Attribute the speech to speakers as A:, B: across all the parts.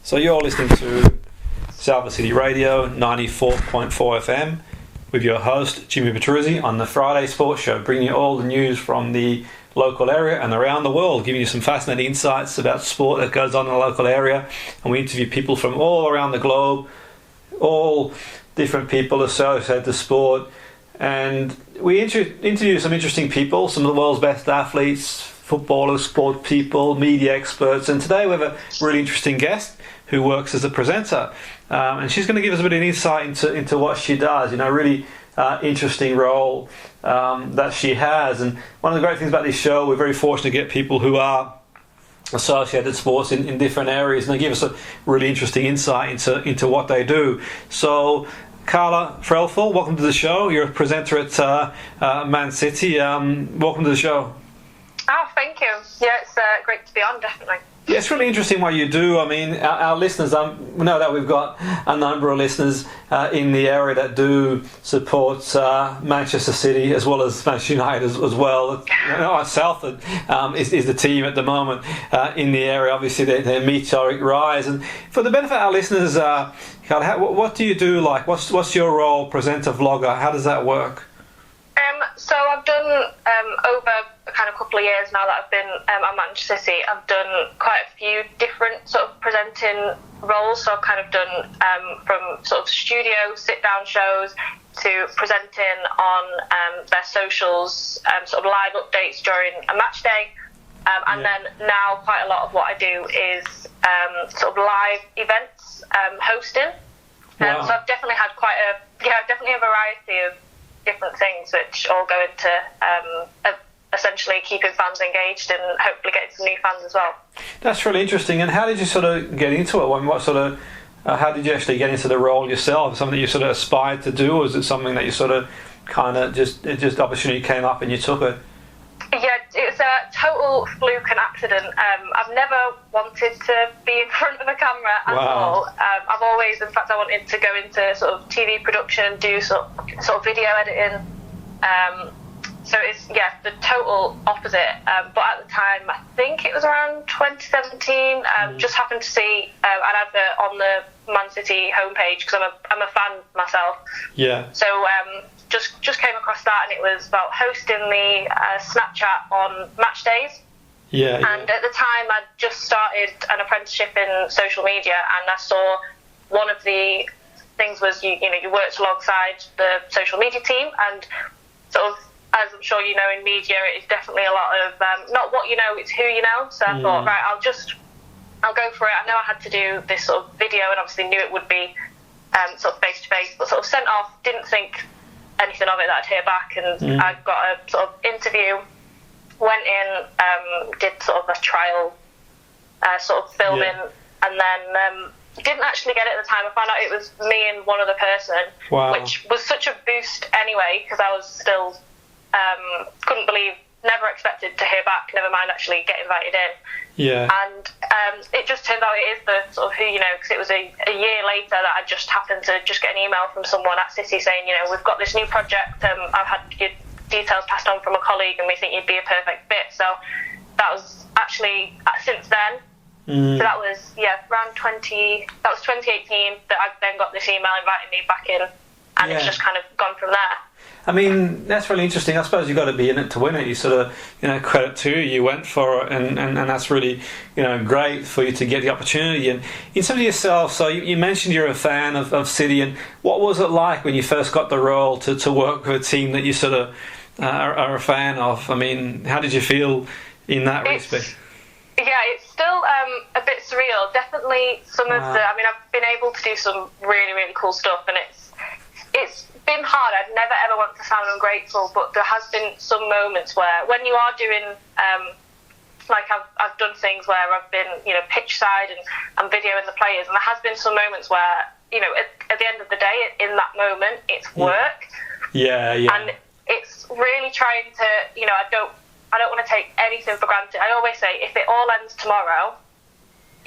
A: So you're listening to Salford City Radio 94.4 FM with your host Jimmy Petruzzi on the Friday Sports Show, bringing you all the news from the local area and around the world, giving you some fascinating insights about sport that goes on in the local area. And we interview people from all around the globe, all different people associated to sport, and we interview some interesting people, some of the world's best athletes, footballers, sport people, media experts. And today we have a really interesting guest who works as a presenter, and she's going to give us a bit of insight into what she does. You know, really interesting role that she has. And one of the great things about this show, we're very fortunate to get people who are associated sports in different areas, and they give us a really interesting insight into what they do. So Karla Threlfall, welcome to the show. You're a presenter at Man City. Welcome to the show.
B: Oh, thank you. Yeah, it's great to be on, definitely.
A: Yeah, it's really interesting what you do. I mean, our listeners, we know that we've got a number of listeners in the area that do support Manchester City as well as Manchester United as well. Salford is the team at the moment in the area. Obviously, their meteoric rise. And for the benefit of our listeners, Karla, what do you do? Like, what's your role, presenter, vlogger? How does that work?
B: So I've done over a kind of couple of years now that I've been at Manchester City. I've done quite a few different sort of presenting roles. So I've kind of done from sort of studio sit-down shows to presenting on their socials, sort of live updates during a match day. And then now quite a lot of what I do is sort of live events hosting.
A: Wow.
B: So I've definitely had definitely a variety of different things which all go into essentially keeping fans engaged and hopefully getting some new fans as well.
A: That's really interesting. And how did you sort of get into it? How did you actually get into the role yourself? Something that you sort of aspired to do, or is it something that you sort of kind of just opportunity came up and you took it?
B: Yeah, it's a total fluke and accident. I've never wanted to be in front of a camera at all. I've always, in fact, I wanted to go into sort of TV production, do sort of video editing. So it's, the total opposite. But at the time, I think it was around 2017, just happened to see an advert on the Man City homepage because I'm a fan myself.
A: Yeah.
B: So just came across that, and it was about hosting the Snapchat on match days.
A: Yeah.
B: And at the time, I'd just started an apprenticeship in social media, and I saw one of the things was you worked alongside the social media team, and sort of, as I'm sure you know, in media, it's definitely a lot of not what you know, it's who you know. So I thought, right, I'll go for it. I know I had to do this sort of video, and obviously knew it would be sort of face to face, but sort of sent off. Didn't think anything of it that I'd hear back, and I got a sort of interview. Went in, did sort of a trial sort of filming, and then didn't actually get it at the time. I found out it was me and one other person, which was such a boost anyway, because I was still couldn't believe, never expected to hear back, never mind actually get invited in.
A: Yeah.
B: And it just turned out it is the sort of who you know, because it was a year later that I just happened to just get an email from someone at City saying, we've got this new project, I've had your details passed on from a colleague and we think you'd be a perfect fit. So that was actually since then. So that was around 2018 that I then got this email inviting me back in, and it's just kind of gone from there.
A: I mean, that's really interesting. I suppose you've got to be in it to win it. You sort of, credit to you went for it, and that's really, great for you to get the opportunity. And in terms of yourself, so you mentioned you're a fan of City, and what was it like when you first got the role to work with a team that you sort of are a fan of? I mean, how did you feel in that respect?
B: Yeah, it's still a bit surreal. Definitely some of the... I mean, I've been able to do some really, really cool stuff, and it's been hard. I'd never ever want to sound ungrateful, but there has been some moments where when you are doing like I've done things where I've been pitch side and I'm videoing the players, and there has been some moments where at the end of the day, in that moment, it's work. And it's really trying to I don't want to take anything for granted. I always say, if it all ends tomorrow,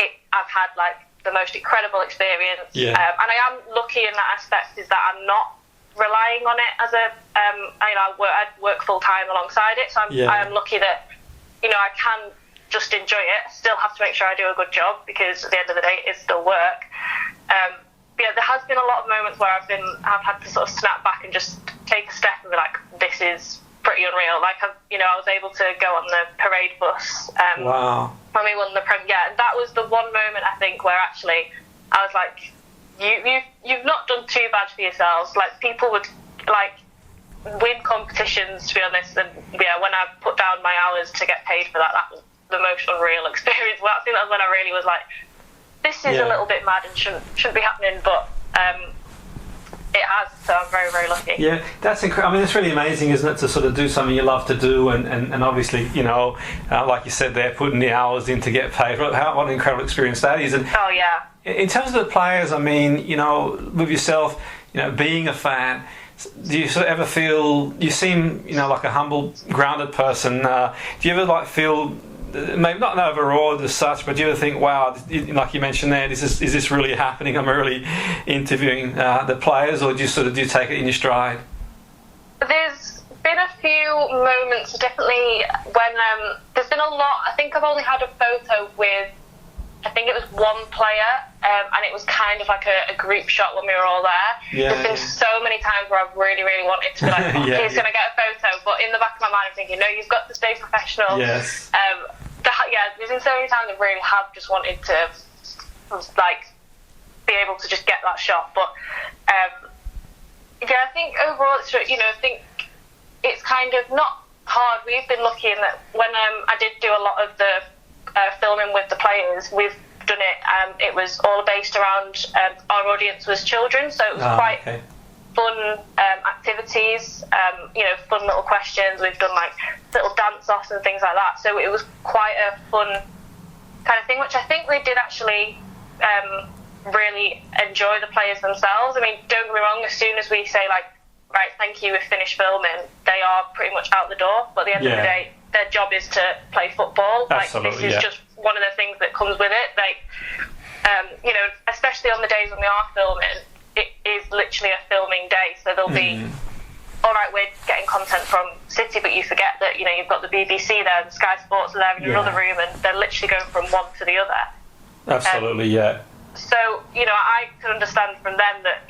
B: I've had like the most incredible experience. And I am lucky in that aspect, is that I'm not relying on it as a I work full time alongside it, so I am lucky that I can just enjoy it. I still have to make sure I do a good job, because at the end of the day, it's still work. Yeah, there has been a lot of moments where I've had to sort of snap back and just take a step and be like, this is pretty unreal. Like, I was able to go on the parade bus.
A: Wow.
B: When we won the Premier, that was the one moment, I think, where actually I was like, you've not done too bad for yourselves. Like, people would like win competitions, to be honest, and yeah, when I put down my hours to get paid for that was the most unreal experience. Well, I think that was when I really was like, this is a little bit mad and shouldn't be happening, but it has, so I'm very, very lucky.
A: Yeah, that's incredible. I mean, it's really amazing, isn't it, to sort of do something you love to do, and obviously, like you said there, putting the hours in to get paid. What an incredible experience that is. And
B: oh, yeah.
A: In terms of the players, I mean, with yourself, being a fan, do you sort of ever feel, you seem, like a humble, grounded person, do you ever feel, maybe not overawed as such, but do you ever think, wow, like you mentioned there, is this really happening? I'm really interviewing the players, or do you take it in your stride?
B: There's been a few moments, definitely, when there's been a lot. I think I've only had a photo with, I think it was one player, and it was kind of like a group shot when we were all there.
A: Yeah,
B: there's been so many times where I've really, really wanted to be like, he's going to get a photo, but in the back of my mind I'm thinking, no, you've got to stay professional.
A: Yes.
B: There's been so many times I really have just wanted to be able to just get that shot, but I think overall it's, I think it's kind of not hard. We've been lucky in that when I did do a lot of the filming with the players, we've done it, it was all based around our audience was children, so it was quite fun activities, fun little questions. We've done little dance-offs and things like that, so it was quite a fun kind of thing, which I think they did actually really enjoy, the players themselves. I mean, don't get me wrong, as soon as we say right, thank you, we've finished filming, they are pretty much out the door, but at the end of the day, their job is to play football.
A: Absolutely,
B: this is just one of the things that comes with it. Especially on the days when we are filming, it is literally a filming day. So there'll be, all right, we're getting content from City, but you forget that you've got the BBC there, and Sky Sports are there in another room, and they're literally going from one to the other.
A: Absolutely, yeah.
B: So I can understand from them that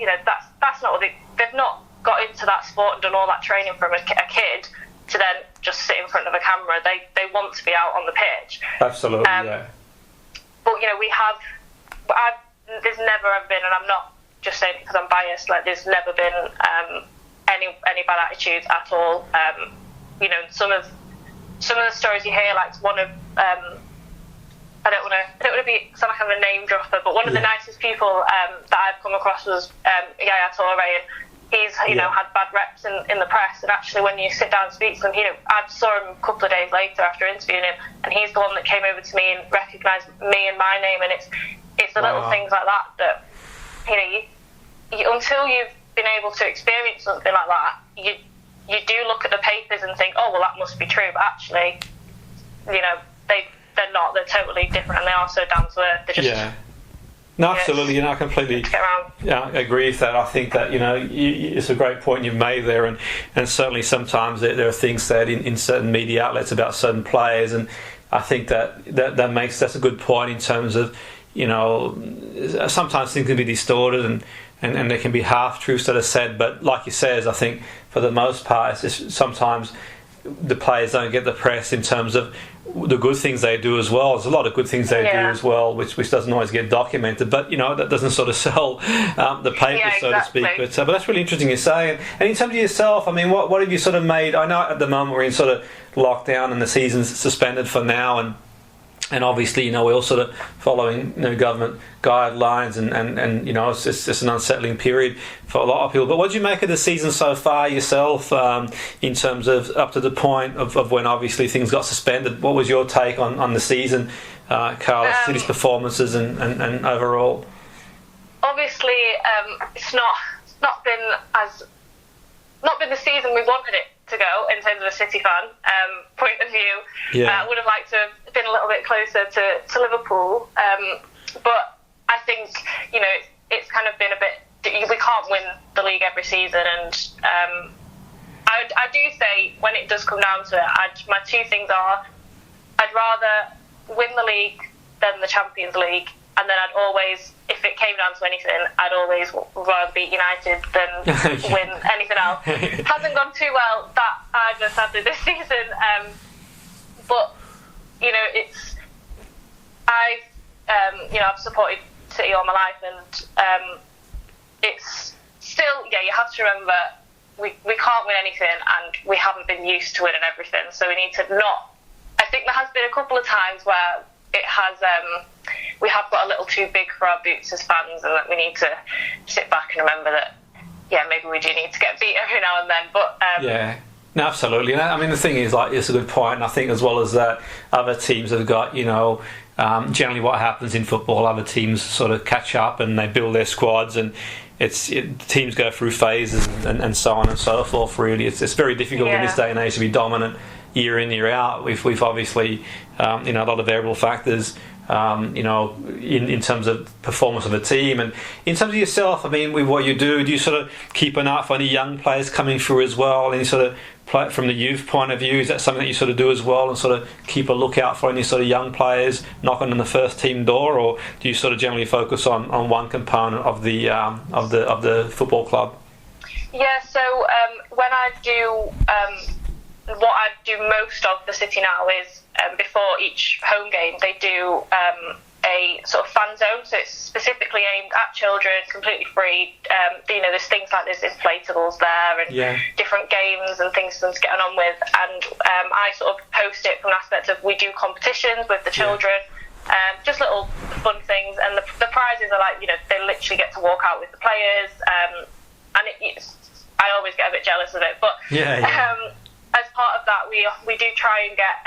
B: that's not what they've not got into that sport and done all that training from a kid to then just sit in front of a camera. They want to be out on the pitch.
A: Absolutely, yeah.
B: But there's never ever been, and I'm not just saying it because I'm biased, there's never been any bad attitudes at all. Some of the stories you hear, one of I don't want to sound like I'm a name dropper, but one of the nicest people that I've come across was Yaya Toure, and he's had bad reps in the press, and actually when you sit down and speak to him, I saw him a couple of days later after interviewing him, and he's the one that came over to me and recognised me and my name, and it's the little things like that until you've been able to experience something like that, you do look at the papers and think, oh well, that must be true, but actually they're not. They're totally different, and they are so down to earth. They're just
A: No, absolutely. I completely agree with that. I think that it's a great point you've made there, and certainly sometimes there are things said in certain media outlets about certain players, and I think that's a good point in terms of sometimes things can be distorted and there can be half truths that are said, but like you says, I think for the most part it's just sometimes the players don't get the press in terms of the good things they do as well. There's a lot of good things they do as well, which doesn't always get documented, but that doesn't sort of sell the paper, so to speak. But that's really interesting you say. And in terms of yourself, I mean, what have you sort of made? I know at the moment we're in sort of lockdown and the season's suspended for now, and obviously, we're all sort of following government guidelines, and it's just an unsettling period for a lot of people. But what did you make of the season so far yourself, in terms of up to the point of when obviously things got suspended? What was your take on the season, Karla, City's performances and overall?
B: Obviously, it's not been the season we wanted it to go in terms of a City fan point of view. I would have liked to have been a little bit closer to Liverpool, but I think it's kind of been a bit, we can't win the league every season, and I do say when it does come down to it, my two things are, I'd rather win the league, then the Champions League, and then I'd always, if it came down to anything, I'd always rather beat United than win anything else. Hasn't gone too well that either, sadly, this season. But I've supported City all my life, and it's still, you have to remember we can't win anything, and we haven't been used to winning everything. So we need to not. I think there has been a couple of times where it has. We have got a little too big for our boots as fans, and that we need to sit back and remember that. Yeah, maybe we do need to get beat every now and then, but.
A: Yeah. No, absolutely. I mean, the thing is, it's a good point, and I think as well as that, other teams have got, generally what happens in football, other teams sort of catch up and they build their squads, and teams go through phases and so on and so forth. Really, it's very difficult in this day and age to be dominant year in, year out. We've obviously a lot of variable factors. In terms of performance of the team, and in terms of yourself, I mean, with what you do you sort of keep an eye for any young players coming through as well? Any sort of play from the youth point of view? Is that something that you sort of do as well, and sort of keep a lookout for any sort of young players knocking on the first team door, or do you sort of generally focus on one component of the football club?
B: Yeah, so when I do. What I do most of for City now is before each home game they do a sort of fan zone, so it's specifically aimed at children, completely free. There's things like there's inflatables there and different games and things for them to get on with, and I sort of post it from an aspect of we do competitions with the children, just little fun things, and the prizes are like, they literally get to walk out with the players, and I always get a bit jealous of it, but as part of that, we do try and get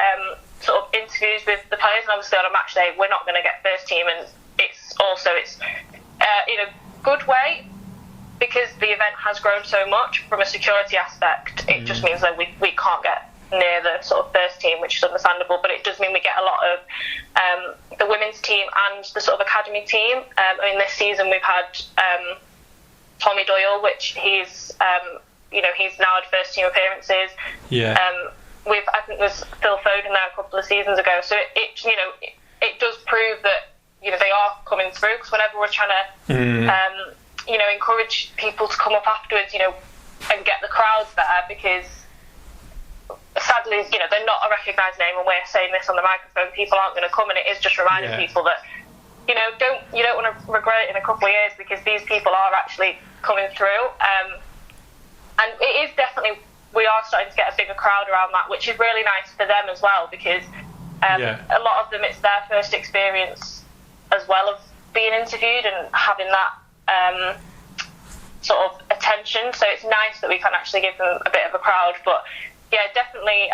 B: sort of interviews with the players, and obviously on a match day we're not going to get first team, and it's in a good way because the event has grown so much from a security aspect. It just means that we can't get near the sort of first team, which is understandable, but it does mean we get a lot of the women's team and the sort of academy team. This season we've had Tommy Doyle, which he's now had first team appearances. I think there's Phil Foden there a couple of seasons ago. So it does prove that they are coming through. Because whenever we're trying to encourage people to come up afterwards, and get the crowds there, because sadly they're not a recognised name, and we're saying this on the microphone, people aren't going to come, and it is just reminding people that you don't want to regret it in a couple of years, because these people are actually coming through. And it is definitely, we are starting to get a bigger crowd around that, which is really nice for them as well, because a lot of them, it's their first experience as well of being interviewed and having that sort of attention. So it's nice that we can actually give them a bit of a crowd. But yeah, definitely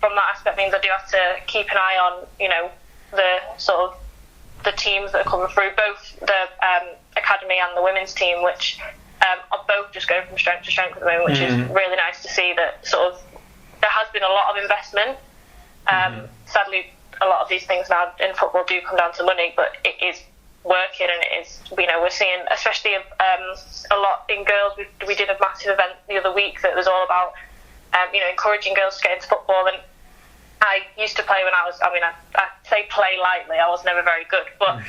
B: from that aspect means I do have to keep an eye on, the sort of the teams that are coming through, both the academy and the women's team, which are both just going from strength to strength at the moment, which is really nice to see that sort of there has been a lot of investment. Sadly, a lot of these things now in football do come down to money, but it is working, and it is, we're seeing, especially a lot in girls. We did a massive event the other week that was all about encouraging girls to get into football. And I used to play when I say play lightly, I was never very good, but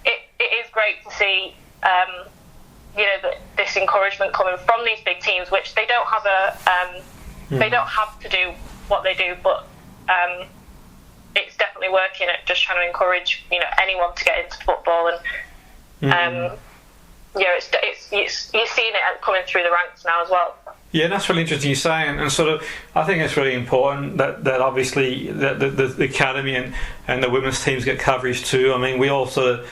B: it is great to see this encouragement coming from these big teams, which they don't have they don't have to do what they do, but it's definitely working at just trying to encourage anyone to get into football, and you're seeing it coming through the ranks now as well.
A: Yeah, and that's really interesting you say, and sort of I think it's really important that obviously the academy and the women's teams get coverage too. I mean, we all sort of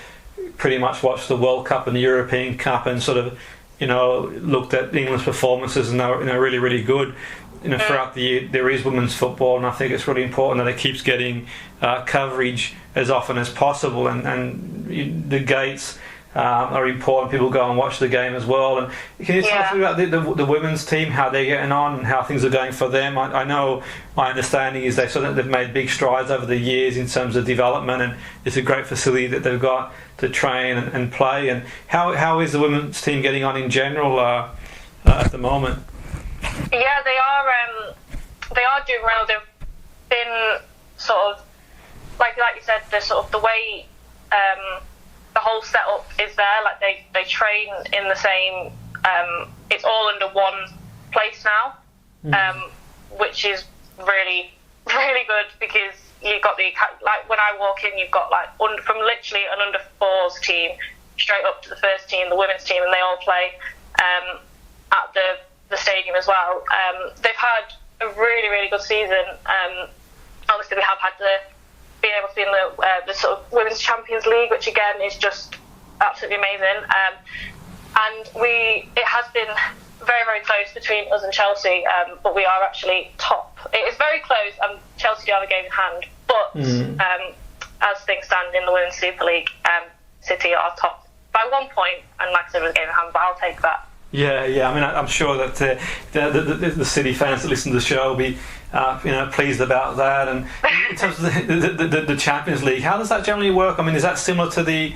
A: pretty much watched the World Cup and the European Cup, and sort of looked at England's performances, and they were really, really good. Throughout the year there is women's football, and I think it's really important that it keeps getting coverage as often as possible, and the gates are important. People go and watch the game as well. And can you tell me about the women's team, how they're getting on and how things are going for them? I know my understanding is they've made big strides over the years in terms of development, and it's a great facility that they've got to train and play. And how is the women's team getting on in general at the moment?
B: Yeah, they are doing well. They've been sort of like you said, the sort of the way the whole setup is there. Like they train in the same. It's all under one place now, which is really, really good, because you've got like when I walk in, you've got like from literally an under fours team straight up to the first team, the women's team, and they all play at the stadium as well. They've had a really, really good season. Obviously, we have had being able to be in the sort of Women's Champions League, which again is just absolutely amazing. And it has been very, very close between us and Chelsea, but we are actually top. It is very close, and Chelsea do have a game in hand, but as things stand in the Women's Super League, City are top by 1 point, and like I said, with a game in hand, but I'll take that.
A: Yeah. I mean, I'm sure that the City fans that listen to the show will be, pleased about that. And in terms of the Champions League, how does that generally work? I mean, is that similar to the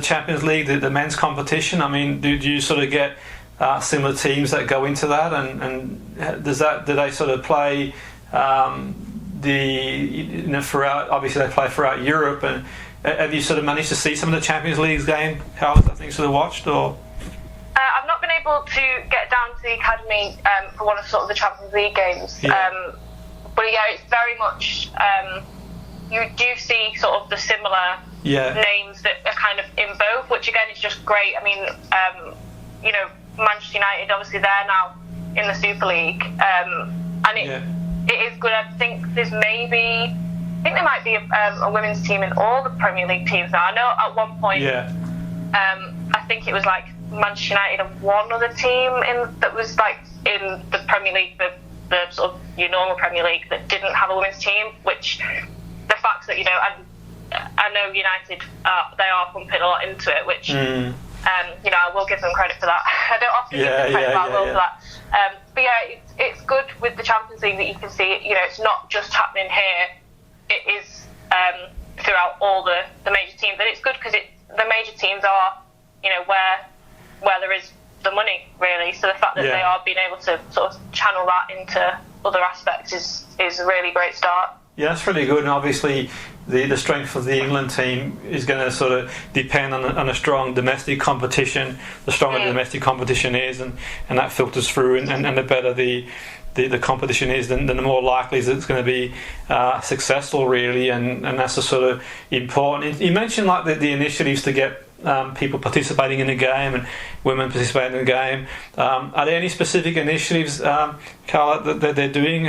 A: Champions League, the men's competition? I mean, do you sort of get similar teams that go into that, and do they sort of play throughout? Obviously, they play throughout Europe, and have you sort of managed to see some of the Champions League's game? How has that thing sort of watched, or?
B: I've not been able to get down to the academy for one of sort of the Champions League games, but yeah, it's very much you do see sort of the similar names that are kind of in both, which again is just great. I mean, Manchester United, obviously they're now in the Super League, and it is good. I think there might be a women's team in all the Premier League teams now. I know at one point, I think it was like Manchester United and one other team that was like in the Premier League, the sort of your normal Premier League, that didn't have a women's team. Which the fact that I know United they are pumping a lot into it, which I will give them credit for that. I don't often give them credit, but I will for that. But yeah, it's good with the Champions League that you can see. It's not just happening here; it is throughout all the major teams, and it's good because the major teams are where there is the money, really. So the fact that they are being able to sort of channel that into other aspects is a really great start.
A: Yeah, that's really good, and obviously the strength of the England team is going to sort of depend on a strong domestic competition. The stronger the domestic competition is, and that filters through, and the better the competition is, then the more likely it's going to be successful, really, and that's the sort of important. You mentioned like the initiatives to get people participating in the game and women participating in the game. Are there any specific initiatives, Karla, that they're doing,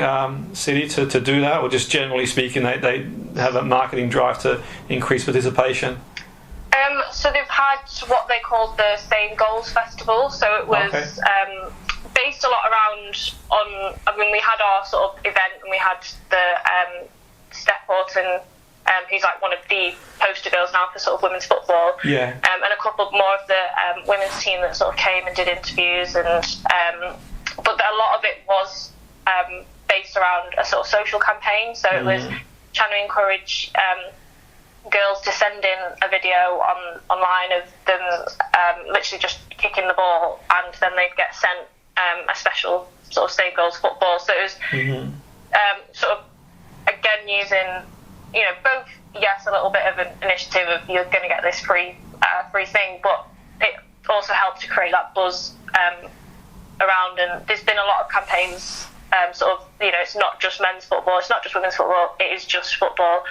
A: City, to do that, or just generally speaking, they have a marketing drive to increase participation?
B: So they've had what they called the Same Goals Festival. So it was based a lot around we had our sort of event, and we had the Steph Horton, who's like one of the poster girls now for sort of women's football, and a couple more of the women's team that sort of came and did interviews, and but a lot of it was based around a sort of social campaign. So it was trying to encourage girls to send in a video online of them literally just kicking the ball, and then they'd get sent a special sort of Save Goals football. So it was sort of again using both, yes, a little bit of an initiative of you're going to get this free thing, but it also helped to create that buzz around. And there's been a lot of campaigns, sort of, it's not just men's football, it's not just women's football, it is just football,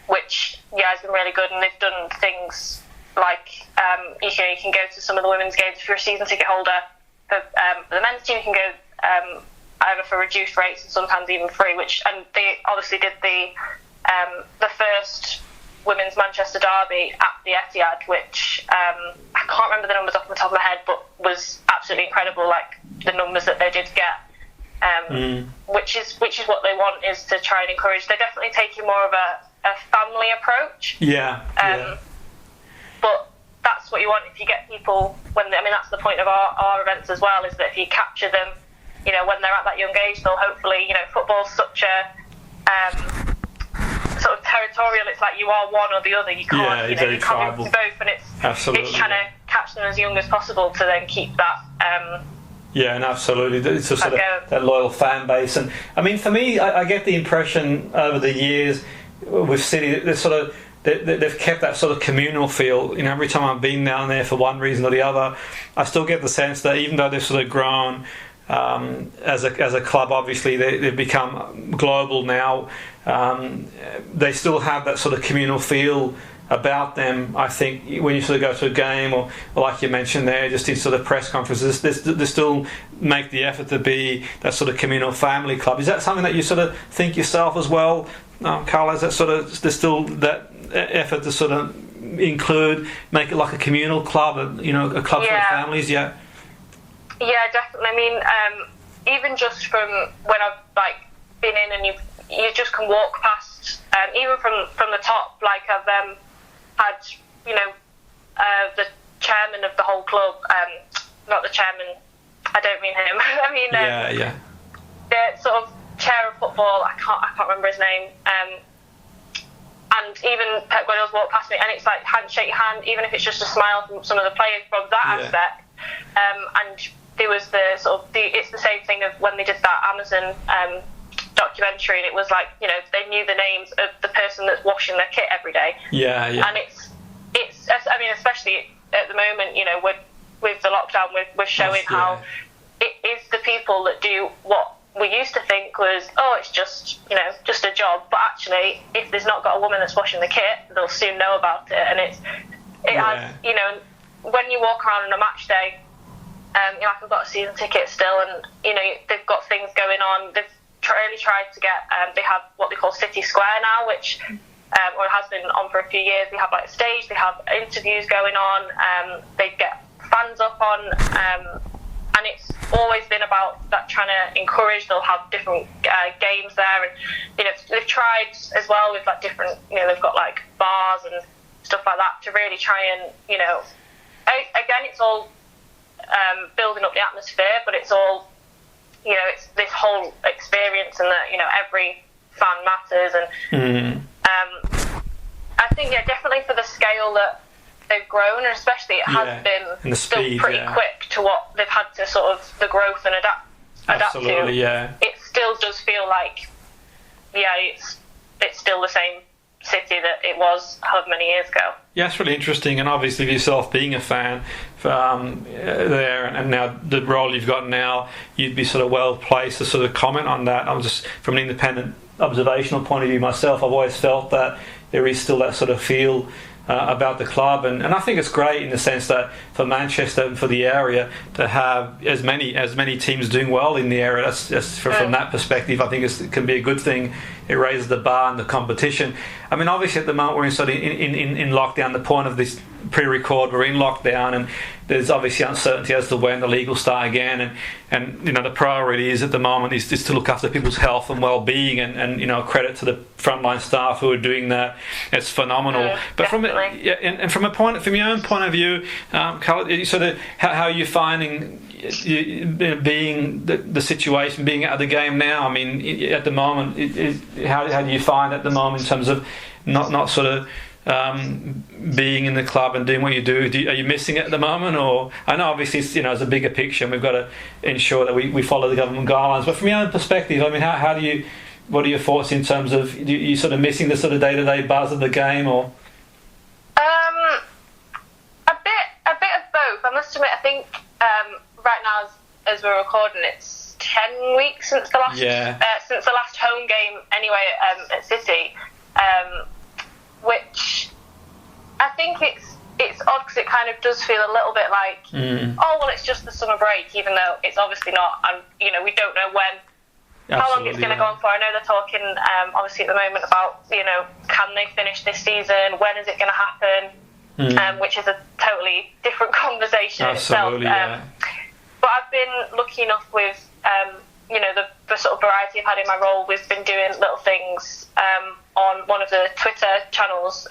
B: which has been really good. And they've done things like you can go to some of the women's games if you're a season ticket holder. For the men's team, you can go either for reduced rates and sometimes even free, and they obviously did the first women's Manchester derby at the Etihad, which I can't remember the numbers off the top of my head, but was absolutely incredible, like the numbers that they did get, which is what they want, is to try and encourage. They're definitely taking more of a family approach. But that's what you want if you get people that's the point of our events as well, is that if you capture them when they're at that young age, they'll hopefully, football's such a sort of territorial, it's like you are one or the other, you can't, you can't do both, and it's trying to catch them as young as possible to then keep that
A: and absolutely, it's a sort of that loyal fan base. And I mean, for me, I get the impression over the years with City, they've kept that sort of communal feel. You know, every time I've been down there for one reason or the other, I still get the sense that even though they've sort of grown as a club, obviously they've become global now, they still have that sort of communal feel about them. I think when you sort of go to a game or like you mentioned there, just in sort of press conferences, they still make the effort to be that sort of communal family club. Is that something that you sort of think yourself as well, Karla? Is that sort of, there's still that effort to sort of make it like a communal club, you know, a club for families? Yeah,
B: definitely. I mean, even just from when I've like been in, and you just can walk past, even from the top, like I've had, you know, the chairman of the whole club, not the chairman, I don't mean him, I mean the sort of chair of football, I can't remember his name, and even Pep Guardiola's walked past me, and it's like shake hand, even if it's just a smile from some of the players from that aspect. And there was it's the same thing of when they did that Amazon documentary, and it was like, you know, they knew the names of the person that's washing their kit every day. And it's I mean, especially at the moment, you know, with the lockdown, we're showing how it is the people that do what we used to think was, it's just, you know, just a job, but actually if there's not got a woman that's washing the kit, they'll soon know about it. And it has, you know, when you walk around on a match day, you know, I've got a season ticket still, and you know, they've got things going on. They've really tried to get, they have what they call City Square now, which or it has been on for a few years. They have like a stage, they have interviews going on, they get fans up on, and it's always been about that, trying to encourage. They'll have different games there, and you know, they've tried as well with like different, you know, they've got like bars and stuff like that to really try and, you know, again, it's all building up the atmosphere, but it's all, you know, it's this whole experience, and that, you know, every fan matters. And I think, definitely for the scale that they've grown, and especially it has been still pretty quick to what they've had to sort of the growth and adapt to. It still does feel like, it's still the same City that it was however many years ago.
A: Yeah, it's really interesting, and obviously with yourself being a fan there, and now the role you've got now, you'd be sort of well placed to sort of comment on that. I'm just, from an independent observational point of view myself, I've always felt that there is still that sort of feel about the club, and I think it's great in the sense that for Manchester and for the area to have as many teams doing well in the area. From that perspective, I think it can be a good thing. It raises the bar and the competition. I mean, obviously at the moment we're in sort of in lockdown. The point of this pre-record, we're in lockdown, and there's obviously uncertainty as to when the league will start again, and you know, the priority is at the moment is to look after people's health and well-being, and you know, credit to the frontline staff who are doing that. It's phenomenal. But from your own point of view, Karla, sort of how are you finding being the situation, being out of the game now? I mean, at the moment, how do you find at the moment in terms of not sort of being in the club and doing what you do? Are you missing it at the moment? Or I know obviously it's, you know, it's a bigger picture, and we've got to ensure that we follow the government guidelines. But from your own perspective, I mean, what are your thoughts in terms of you sort of missing the sort of day-to-day buzz of the game, or?
B: A bit of both. I must admit, I think right now as we're recording, it's 10 weeks since the last home game anyway at City, which I think it's odd because it kind of does feel a little bit like it's just the summer break, even though it's obviously not, and you know, we don't know how long it's going to go on for. I know they're talking obviously at the moment about, you know, can they finish this season, when is it going to happen, which is a totally different conversation itself. But I've been lucky enough with, you know, the sort of variety I've had in my role. We've been doing little things on one of the Twitter channels.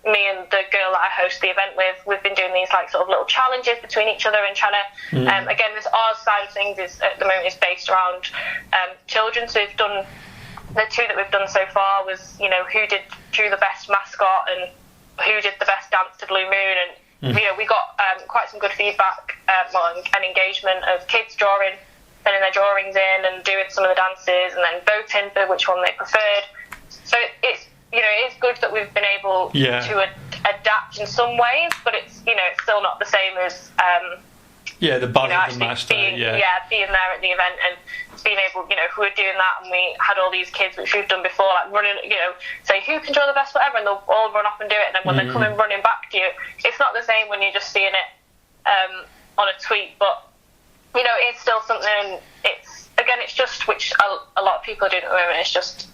B: Me and the girl that I host the event with, we've been doing these like sort of little challenges between each other and trying to, again, this our side of things is at the moment is based around children. So we've done, the two that we've done so far was, you know, who drew the best mascot and who did the best dance to Blue Moon, and you know, we got quite some good feedback and engagement of kids sending their drawings in and doing some of the dances, and then voting for which one they preferred. So it's it is good that we've been able to adapt in some ways, but it's it's still not the same as
A: the buzz of the match
B: being there at the event and being able, if we were doing that and we had all these kids, which we've done before, like running, say who can draw the best whatever, and they'll all run off and do it, and then when they're coming running back to you, it's not the same when you're just seeing it on a tweet, but it's still something. It's just which a lot of people are doing at the moment. It's just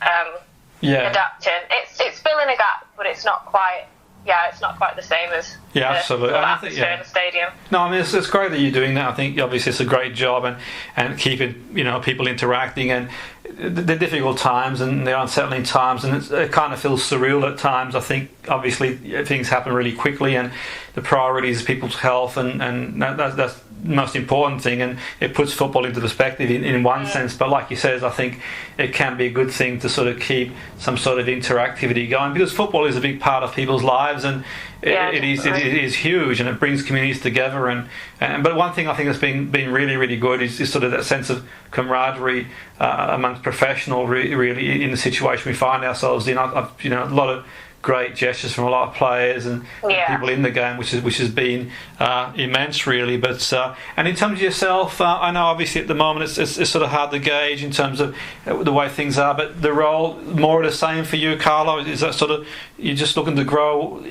B: adapting. It's filling a gap, but it's not quite. Yeah, it's not quite the same as
A: absolutely.
B: the atmosphere in the stadium.
A: No, I mean it's great that you're doing that. I think obviously it's a great job and keeping people interacting and the difficult times and the unsettling times, and it kind of feels surreal at times. I think obviously things happen really quickly, and the priority is people's health, and that's the most important thing, and it puts football into perspective in one sense. But like you said, I think it can be a good thing to sort of keep some sort of interactivity going, because football is a big part of people's lives, and it is huge, and it brings communities together. And but one thing I think that's been really, really good is sort of that sense of camaraderie amongst professional really in the situation we find ourselves in. I've a lot of great gestures from a lot of players and people in the game, which has been immense, really. But and in terms of yourself, I know obviously at the moment it's sort of hard to gauge in terms of the way things are. But the role more the same for you, Karla? Is that sort of you're just looking to grow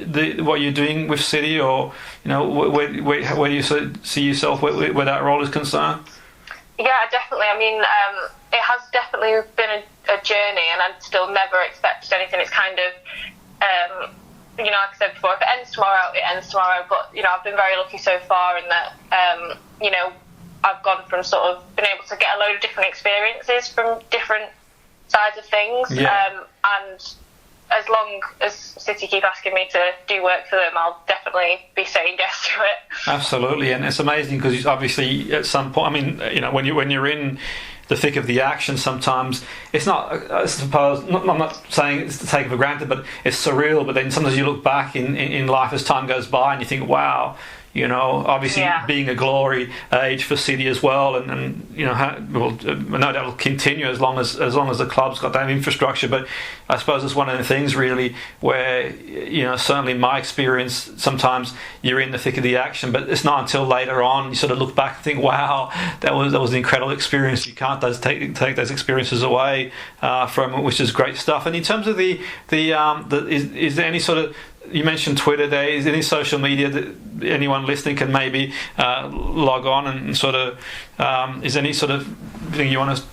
A: what you're doing with City, or where do you sort of see yourself where that role is concerned?
B: Yeah, definitely. I mean, it has definitely been a journey, and I still never expected anything. It's kind of like I said before, if it ends tomorrow, it ends tomorrow. But I've been very lucky so far in that I've gone from sort of being able to get a load of different experiences from different sides of things, and as long as City keep asking me to do work for them, I'll definitely be saying yes to it. Absolutely,
A: and it's amazing because obviously at some point, I mean, when you're in the thick of the action, sometimes it's not, I suppose, I'm not saying it's to take it for granted, but it's surreal. But then sometimes you look back in life as time goes by and you think, wow, obviously being a glory age for City as well, and no doubt will continue as long as the club's got that infrastructure. But I suppose it's one of the things really where certainly in my experience, sometimes you're in the thick of the action, but it's not until later on you sort of look back and think, wow, that was an incredible experience. You can't take those experiences away from it, which is great stuff. And in terms of is there any sort of, you mentioned Twitter there, is there any social media that anyone listening can maybe log on and sort of, is there any sort of thing you want to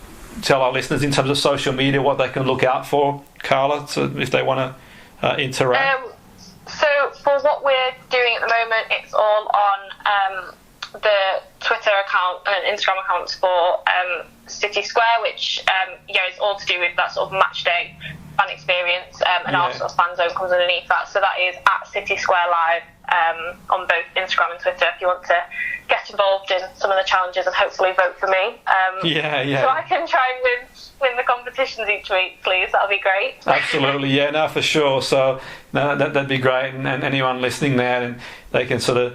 A: tell our listeners in terms of social media, what they can look out for, Karla, so if they want to interact?
B: So for what we're doing at the moment, it's all on the Twitter account and Instagram accounts for City Square, which is all to do with that sort of match day fan experience, and our sort of fan zone comes underneath that. So that is at City Square Live on both Instagram and Twitter if you want to get involved in some of the challenges and hopefully vote for me. So I can try and win the competitions each week, please. That'll be great.
A: Absolutely, for sure. So that'd be great, and anyone listening there, and they can sort of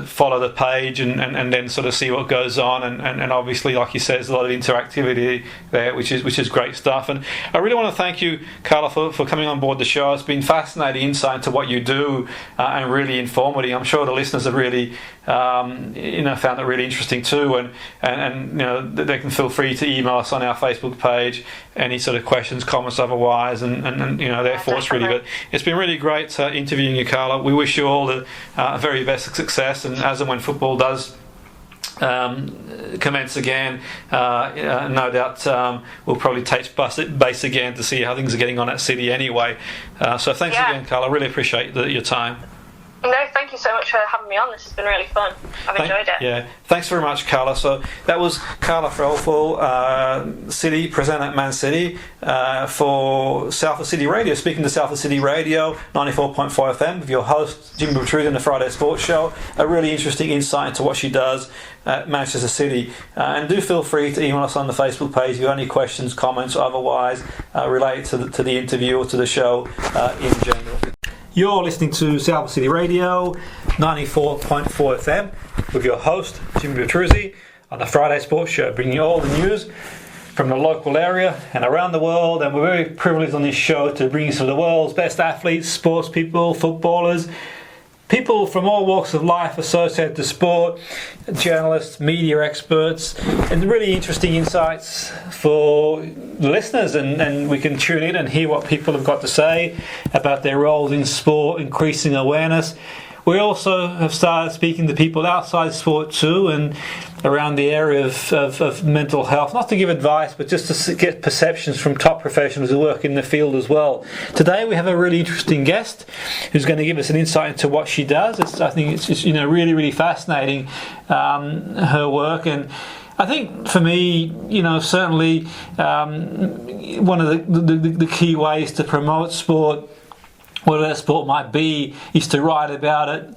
A: follow the page and then sort of see what goes on, and obviously, like you said, there's a lot of interactivity there, which is great stuff. And I really want to thank you, Karla, for coming on board the show. It's been fascinating insight into what you do, and really informative. I'm sure the listeners have really found it really interesting too, and they can feel free to email us on our Facebook page any sort of questions, comments otherwise, and their thoughts really. But it's been really great interviewing you, Karla. We wish you all the very best success, and as and when football does commence again, no doubt we'll probably touch base again to see how things are getting on at City anyway. So thanks again, Karla. I really appreciate your time.
B: No, thank you so much for having me on. This has been really fun. I've enjoyed it.
A: Yeah, thanks very much, Karla. So that was Karla Threlfall, City presenter at Man City for Salford City Radio. Speaking to Salford City Radio, 94.5 FM, with your host Jimmy Petruzzi on the Friday Sports Show. A really interesting insight into what she does at Manchester City. And do feel free to email us on the Facebook page if you have any questions, comments, or otherwise related to the interview or to the show in general. You're listening to Salford City Radio, 94.4 FM, with your host, Jimmy Petruzzi, on the Friday Sports Show, bringing you all the news from the local area and around the world, and we're very privileged on this show to bring you some of the world's best athletes, sports people, footballers, people from all walks of life associated to sport, journalists, media experts, and really interesting insights for listeners, and we can tune in and hear what people have got to say about their roles in sport, increasing awareness. We also have started speaking to people outside sport too, and around the area of mental health, not to give advice, but just to get perceptions from top professionals who work in the field as well. Today we have a really interesting guest who's going to give us an insight into what she does. I think it's just, really, really fascinating, her work. And I think for me, certainly one of the key ways to promote sport, whatever that sport might be, is to write about it,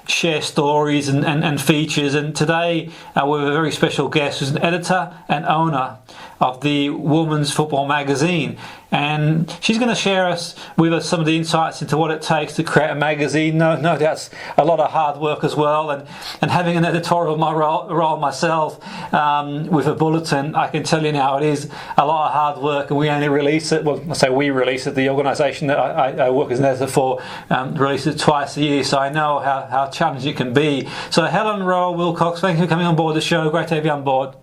A: share stories and features. And today we have a very special guest who's an editor and owner of the Women's Football magazine, and she's going to share with us some of the insights into what it takes to create a magazine. No doubt it's a lot of hard work as well, and having an editorial role myself with a bulletin, I can tell you now it is a lot of hard work, and we only release it, well I say we release it, the organisation that I work as an editor for releases it twice a year, so I know how challenging it can be. So Helen Rowe-Willcocks, thank you for coming on board the show. Great to have you on board.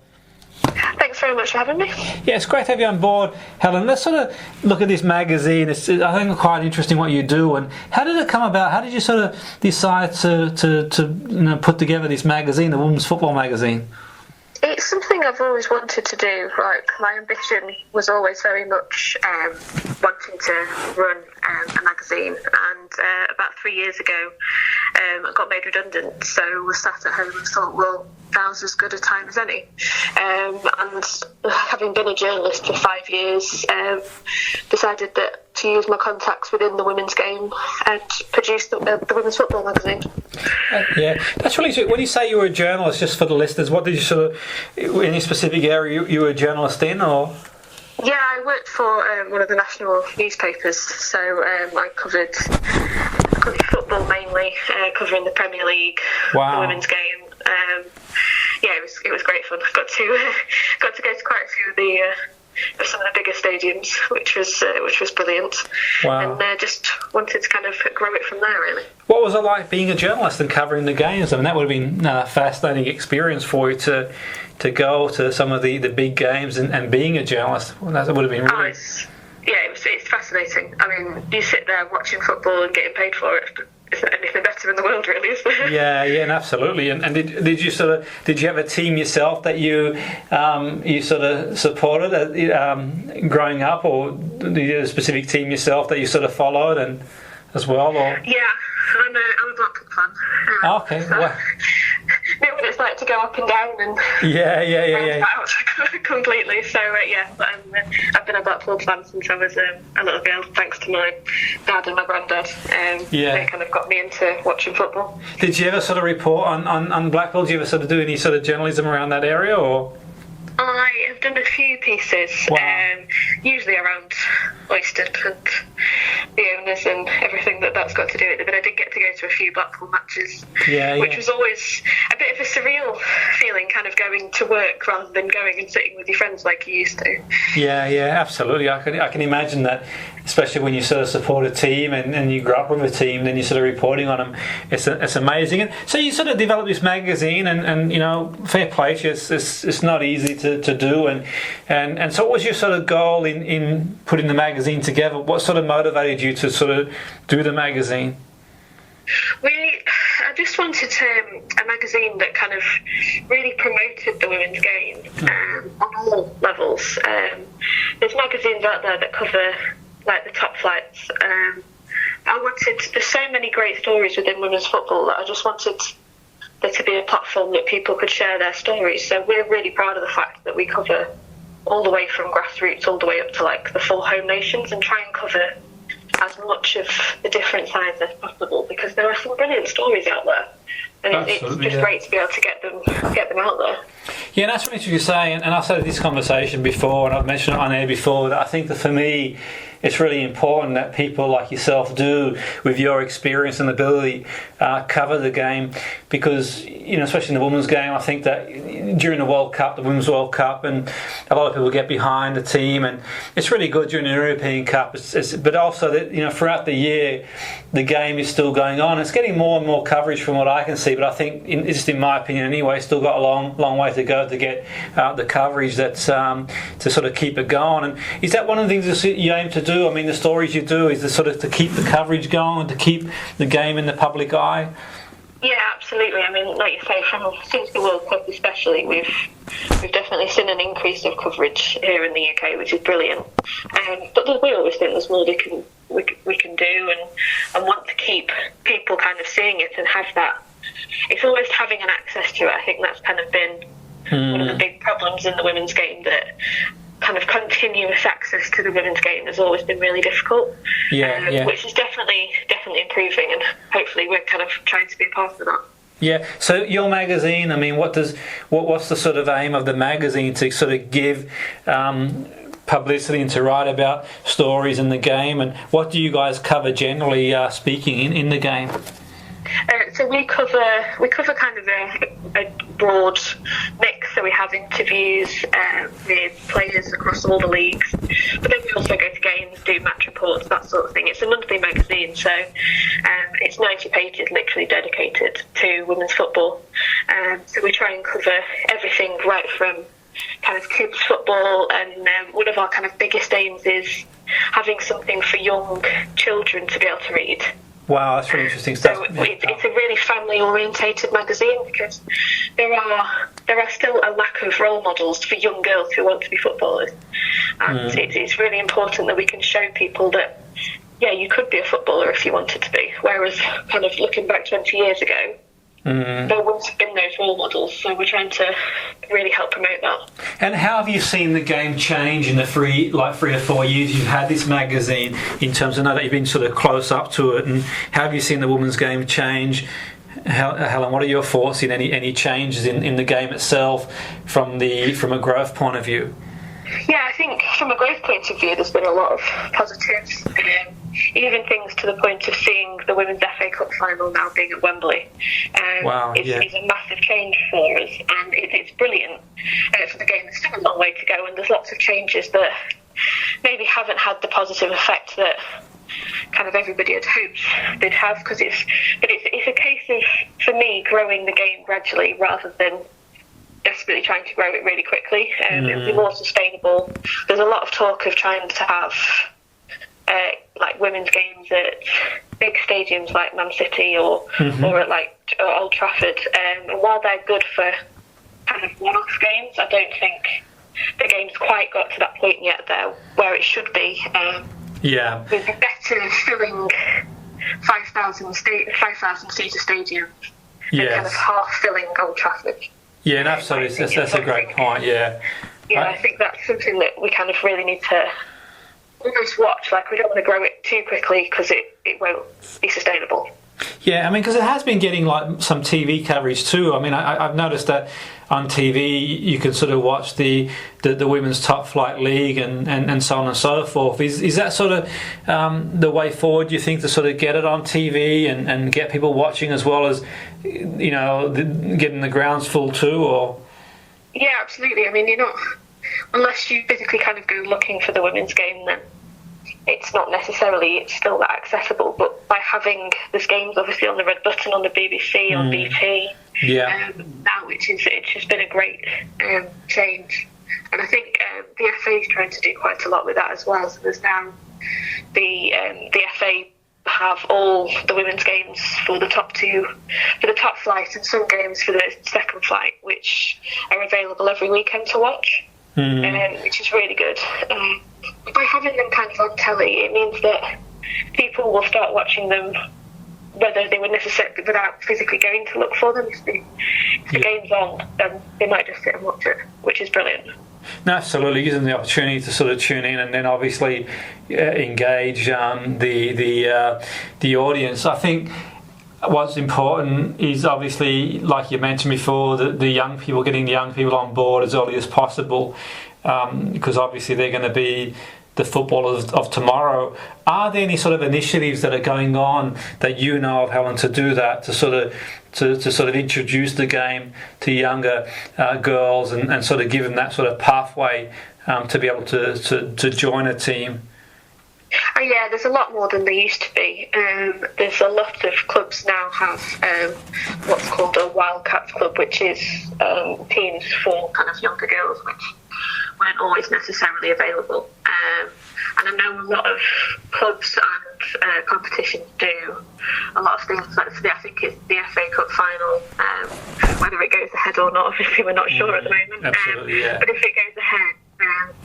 B: Thanks very much for having me.
A: Yeah, it's great to have you on board, Helen. Let's sort of look at this magazine. I think it's quite interesting what you do. And how did it come about? How did you sort of decide to put together this magazine, the Women's Football magazine?
B: It's something I've always wanted to do. Like, my ambition was always very much wanting to run a magazine. And about 3 years ago, I got made redundant. So I was sat at home and thought, well, now's as good a time as any. And having been a journalist for 5 years, decided that to use my contacts within the women's game and produce the Women's Football magazine.
A: Yeah, that's really true. When you say you were a journalist, just for the listeners, what did you sort of, any specific area you were a journalist in, or?
B: Yeah, I worked for one of the national newspapers, so I covered football mainly, covering the Premier League,
A: wow,
B: the women's game. Yeah, it was great fun. I got to go to quite a few of some of the bigger stadiums, which was brilliant.
A: Wow.
B: And just wanted to kind of grow it from there, really.
A: What was it like being a journalist and covering the games? I mean, that would have been a fascinating experience for you to go to some of the big games and being a journalist. Well, that would have been really...
B: It's fascinating. I mean, you sit there watching football and getting paid for it. Isn't anything better in the world, really, is there? Yeah, absolutely. And did you have a team yourself that you sort of supported growing up, or did you have a specific team yourself that you sort of followed and as well? Or? Yeah, I'm a Blackpool fan.
A: Okay.
B: So,
A: well,
B: know what it's like to go up and down and
A: out
B: completely. So I've been a Blackpool fan since I was a little girl, thanks to my dad and my granddad. They kind of got me into watching football.
A: Did you ever sort of report on Blackpool? Did you ever sort of do any sort of journalism around that area, or?
B: I have done a few pieces, usually around Oyster and the owners and everything that's got to do with it, but I did get to go to a few Blackpool matches, which was always a bit of a surreal feeling, kind of going to work rather than going and sitting with your friends like you used to. Yeah,
A: absolutely. I can imagine that, especially when you sort of support a team and you grow up with a team, and then you're sort of reporting on them. It's amazing. And so you sort of developed this magazine, and fair play to you, it's not easy to do. And so what was your sort of goal in putting the magazine together? What sort of motivated you to sort of do the magazine?
B: I just wanted a magazine that kind of really promoted the women's game on all levels. There's magazines out there that cover like the top flights. There's so many great stories within women's football that I just wanted there to be a platform that people could share their stories. So we're really proud of the fact that we cover all the way from grassroots all the way up to like the full home nations, and try and cover as much of the different sides as possible, because there are some brilliant stories out there, and it's just great to be able to get them out there.
A: Yeah, and that's what you say, and I've said this conversation before, and I've mentioned it on air before, that I think that for me, it's really important that people like yourself do, with your experience and ability, cover the game, because especially in the women's game, I think that during the World Cup, the Women's World Cup, and a lot of people get behind the team, and it's really good during the European Cup. But also that throughout the year, the game is still going on. It's getting more and more coverage from what I can see, but I think, just in my opinion anyway, still got a long way to go to get the coverage that's to sort of keep it going. And is that one of the things that you aim to do? I mean, the stories you do is to keep the coverage going, to keep the game in the public eye?
B: Yeah, absolutely. I mean, like you say, since the World Cup especially, we've definitely seen an increase of coverage here in the UK, which is brilliant. But we always think there's more we can do, and want to keep people kind of seeing it and have that. It's always having an access to it. I think that's kind of been one of the big problems in the women's game, that kind of continuous access to the women's game has always been really difficult. Which is definitely improving, and hopefully we're kind of trying to be a part of that.
A: Yeah. So your magazine, I mean, what's the sort of aim of the magazine? To sort of give publicity and to write about stories in the game, and what do you guys cover generally speaking in the game?
B: So we cover kind of a broad mix. So we have interviews with players across all the leagues, but then we also go to games, do match reports, that sort of thing. It's a monthly magazine, so it's 90 pages literally dedicated to women's football. So we try and cover everything right from kind of kids football, and one of our kind of biggest aims is having something for young children to be able to read.
A: Wow, that's really interesting stuff.
B: So it's a really family-orientated magazine, because there are still a lack of role models for young girls who want to be footballers, and it's really important that we can show people that you could be a footballer if you wanted to be. Whereas, kind of looking back 20 years ago, there wouldn't have been those role models, so we're trying to really help promote that. And
A: how have you seen the game change in the 3 or 4 years you've had this magazine, in terms of, I know that you've been sort of close up to it, and how have you seen the women's game change? Helen, what are your thoughts in any changes in the game itself from a growth point of view?
B: Yeah, I think from a growth point of view, there's been a lot of positives. Even things to the point of seeing the Women's FA Cup final now being at Wembley. It's a massive change for us, and it's brilliant for the game. There's still a long way to go, and there's lots of changes that maybe haven't had the positive effect that kind of everybody had hoped they'd have, because it's a case of, for me, growing the game gradually rather than desperately trying to grow it really quickly. It'll be more sustainable. There's a lot of talk of trying to have like women's games at big stadiums like Man City or at Old Trafford. And while they're good for kind of one-off games, I don't think the game's quite got to that point yet there where it should be. We'd be better filling 5,000 seater stadiums and kind of half filling Old Trafford. Yeah, and absolutely, that's a great point. I think that's something that we kind of really need to almost watch. Like, we don't want to grow it too quickly because it won't be sustainable. Yeah, I mean, because it has been getting like some TV coverage too. I mean, I've noticed that on TV you can sort of watch the women's top flight league and so on and so forth. Is that sort of the way forward, do you think, to sort of get it on TV and get people watching, as well as, you know, getting the grounds full too? Or yeah, absolutely. I mean, you're not, unless you physically kind of go looking for the women's game, then it's not necessarily, it's still that accessible. But by having these games obviously on the red button, on the BBC, on BT, now it's just been a great change. And I think the FA is trying to do quite a lot with that as well. So there's now the FA have all the women's games for the top two, for the top flight, and some games for the second flight, which are available every weekend to watch, which is really good. By having them kind of on telly, it means that people will start watching them whether they would necessarily, without physically going to look for them. If the game's on, then they might just sit and watch it, which is brilliant.
A: No, absolutely, using the opportunity to sort of tune in and then obviously engage the audience. I think what's important is obviously, like you mentioned before, the young people, getting the young people on board as early as possible, because obviously they're going to be the footballers of tomorrow. Are there any sort of initiatives that are going on that you know of, Helen, to do that, to sort of introduce the game to younger girls and sort of give them that sort of pathway to be able to join a team?
B: Yeah, there's a lot more than there used to be. There's a lot of clubs now have what's called a Wildcats club, which is teams for kind of younger girls, which weren't always necessarily available. And I know a lot of clubs and competitions do a lot of things. Like I think it's the FA Cup final. Whether it goes ahead or not, obviously we're not sure at the moment.
A: Absolutely, yeah.
B: But if it goes ahead,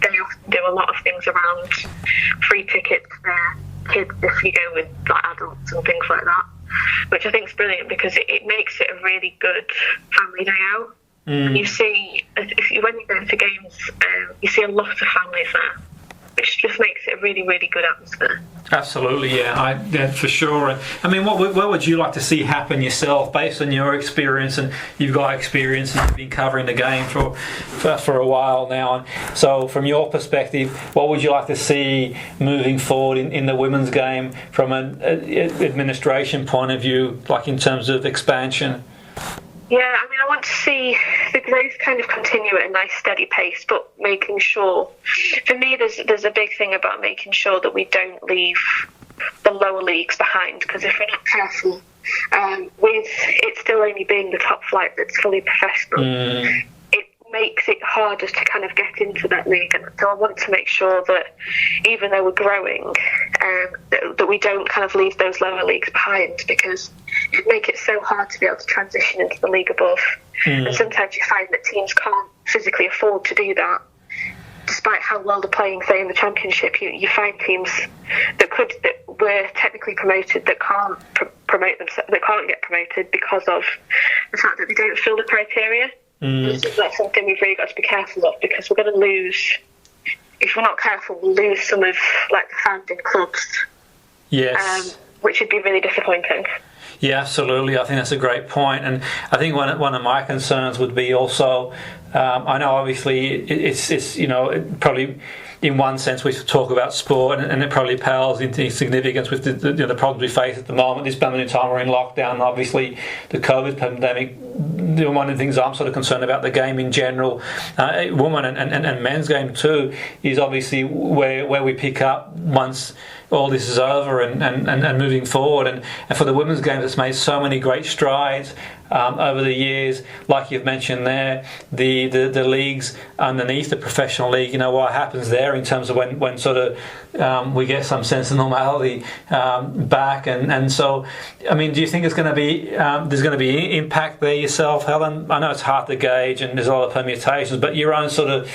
B: they often do a lot of things around free tickets for kids if you go with like adults and things like that, which I think is brilliant because it makes it a really good family day out. You see, when you go to games, you see a lot of families there, which just makes it a really, really good atmosphere.
A: Absolutely, yeah, for sure. I mean, what would you like to see happen yourself, based on your experience? And you've got experience and you've been covering the game for a while now. And so, from your perspective, what would you like to see moving forward in the women's game from an administration point of view, like in terms of expansion?
B: Yeah, I mean, I want to see the growth kind of continue at a nice steady pace, but making sure, for me, there's a big thing about making sure that we don't leave the lower leagues behind, because if we're not careful, with it still only being the top flight that's fully professional, it makes it harder to kind of get into that league. And so I want to make sure that even though we're growing, that we don't kind of leave those lower leagues behind, because it'd make it so hard to be able to transition into the league above. And sometimes you find that teams can't physically afford to do that. Despite how well they're playing, say, in the Championship, you find teams that were technically promoted that can't promote themselves, that can't get promoted because of the fact that they don't fill the criteria. That's something we've really got to be careful of, because we're going to lose, if we're not careful, we'll lose some of like the founding clubs.
A: Yes.
B: Which would be really disappointing.
A: Yeah, absolutely. I think that's a great point. And I think one of my concerns would be also, I know obviously it's probably in one sense we talk about sport and it probably pales into significance with the problems we face at the moment. This moment in time we're in lockdown. Obviously the COVID pandemic, one of the things I'm sort of concerned about the game in general, women and men's game too, is obviously where we pick up once all this is over and moving forward. And for the women's game, it's made so many great strides over the years. Like you've mentioned there, the leagues underneath the professional league, what happens there in terms of when sort of we get some sense of normality back. And so, I mean, do you think there's going to be impact there yourself, Helen? I know it's hard to gauge and there's a lot of permutations, but your own sort of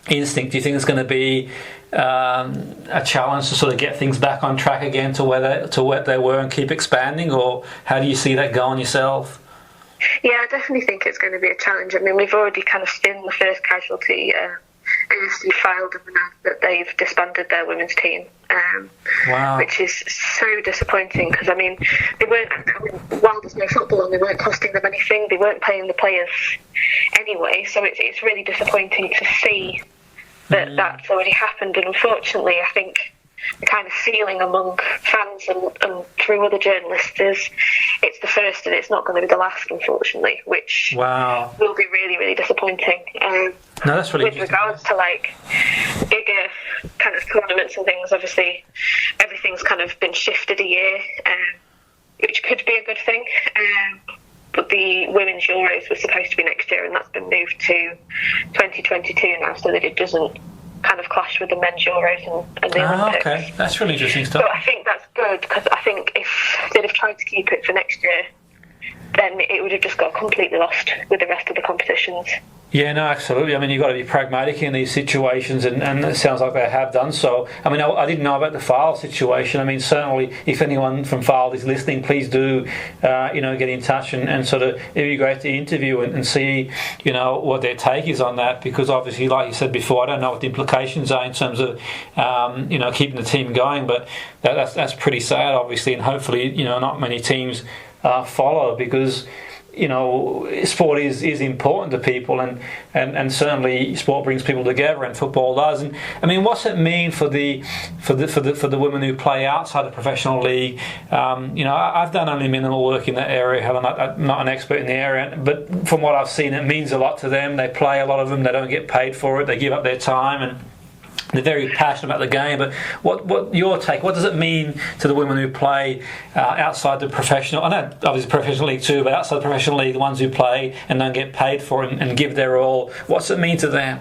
A: instinct, do you think it's going to be a challenge to sort of get things back on track again to what they were and keep expanding, or how do you see that going yourself?
B: Yeah, I definitely think it's going to be a challenge. I mean, we've already kind of seen the first casualty. AFC filed and announced that they've disbanded their women's team,
A: wow.
B: Which is so disappointing, because I mean, while there's no football and they weren't costing them anything, they weren't paying the players anyway, so it's really disappointing to see that that's already happened. And unfortunately, I think the kind of feeling among fans and through other journalists is it's the first and it's not going to be the last, unfortunately, which will be really, really disappointing.
A: No, that's really
B: with regards to like bigger kind of tournaments and things, obviously everything's kind of been shifted a year, which could be a good thing. But the Women's Euros was supposed to be next year, and that's been moved to 2022 now, so that it doesn't kind of clash with the Men's Euros and the Olympics.
A: Okay, that's really interesting stuff.
B: So I think that's good, because I think if they'd have tried to keep it for next year, then it would have just got completely lost with the rest of the competitions. Yeah,
A: no, absolutely. I mean, you've got to be pragmatic in these situations, and it sounds like they have done so. I mean, I didn't know about the Fylde situation. I mean, certainly, if anyone from Fylde is listening, please do, get in touch and sort of, it'd be great to interview and see, what their take is on that, because obviously, like you said before, I don't know what the implications are in terms of, keeping the team going, but that's pretty sad, obviously, and hopefully, not many teams follow, because sport is important to people, and certainly sport brings people together, and football does. And I mean, what's it mean for the women who play outside the professional league? I've done only minimal work in that area, Helen. I'm not an expert in the area, but from what I've seen, it means a lot to them. They play, a lot of them, they don't get paid for it. They give up their time, and they're very passionate about the game. But what your take? What does it mean to the women who play outside the professional? I know obviously professional league too, but outside the professional league, the ones who play and don't get paid for it and give their all. What's it mean to them?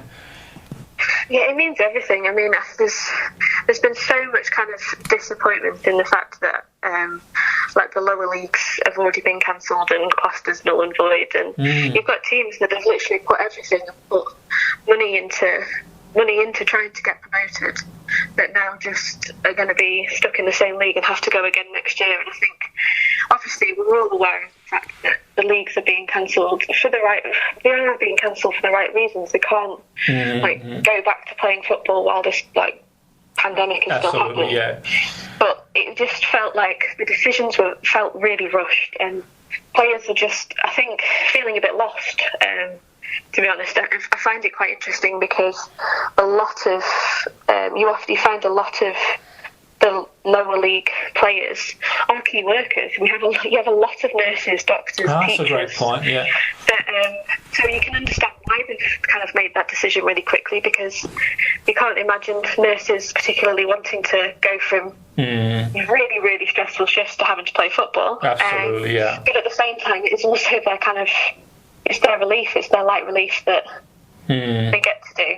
C: Yeah, it means everything. I mean, there's been so much kind of disappointment in the fact that like the lower leagues have already been cancelled and classed as null and void, and you've got teams that have literally put everything and put money into trying to get promoted, that now just are going to be stuck in the same league and have to go again next year. And I think, obviously, we're all aware of the fact that the leagues are being cancelled for the right. They are being cancelled for the right reasons. They can't go back to playing football while this pandemic is still happening. Yeah. But it just felt like the decisions felt really rushed, and players are just, I think, feeling a bit lost. To be honest, I find it quite interesting because you find a lot of the lower league players are key workers. You have a lot of nurses, doctors, teachers.
A: That's a great point. Yeah.
C: So you can understand why they've kind of made that decision really quickly, because you can't imagine nurses particularly wanting to go from really, really stressful shifts to having to play football.
A: Absolutely, yeah.
C: But at the same time, it's also their kind of, it's their relief, it's their light relief that they get to do.